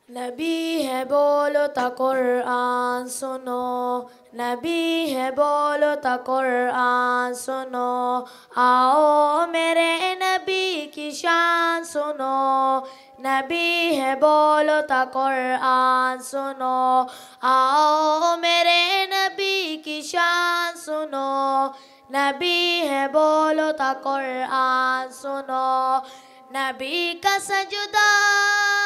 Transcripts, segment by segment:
नबी है बोलो ता कुरान सुनो, नबी है बोलो ता कुरान सुनो, आओ मेरे नबी की शान सुनो। नबी है बोलो ता कुरान सुनो, आओ मेरे नबी की शान सुनो। नबी है बोलो ता कुरान सुनो, नबी का सजदा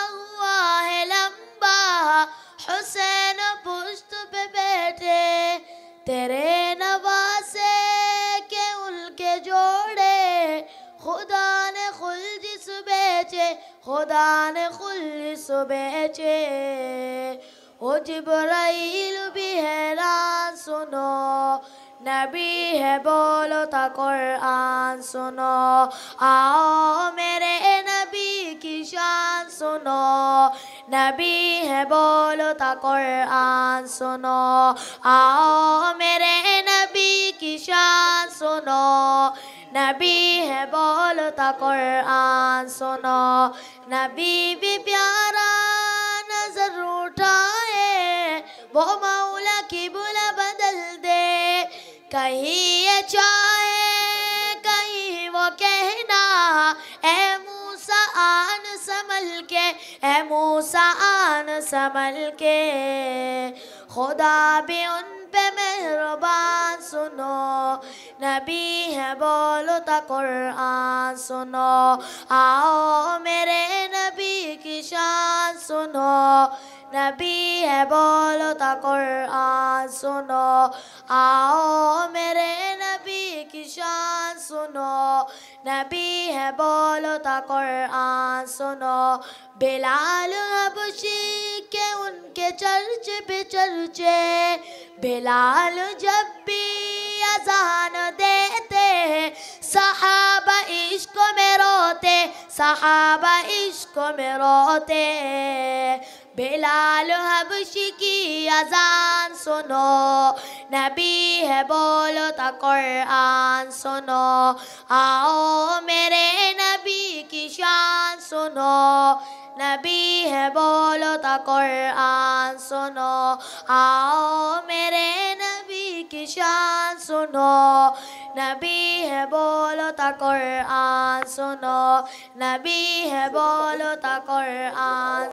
हुआ है लंबा, हुसैन पुश्त पे बैठे तेरे नवासे के उनके जोड़े। खुदा ने खुल्दिस बेचे, खुदा ने खुल्दिस बेचे। ओ जिब्राइल भी हैरान सुनो, नबी है बोलो ता कुरान सुनो, आओ मेरे नबी की शान सुनो। नबी है बोलो ता कुरान सुनो, आओ मेरे नबी की शान सुनो। नबी है बोलो ता कुरान सुनो, नबी भी प्यारा नजर उठाए, वो मौला की बुला बदल दे। कहीं ये चाहे कहीं वो कहना, ए मूसा आन संभल के, ए मूसा आन संभल के। खुदा भी उन पे मेहरबान सुनो, नबी है बोलो ता कुरान सुनो, आओ मेरे नबी की शान सुनो। नबी है बोलो ता कुरान सुनो, आओ मेरे नबी की शान सुनो। नबी है बोलो ता कुरान सुनो, बिलाल हबशी के उनके चर्चे पे चर्चे। बिलाल जब भी अज़ान देते, सहाबा इश्क में रोते, सहाबा इश्क में रोते। बिलाल हबशी की अज़ान सुनो, नबी है बोलो ता कुरान सुनो, आओ मेरे नबी की शान सुनो। नबी है बोलो ता कुरान सुनो, आओ मेरे नबी की शान सुनो। नबी है बोलो ता कुरान सुनो, नबी है बोलो ता कुरान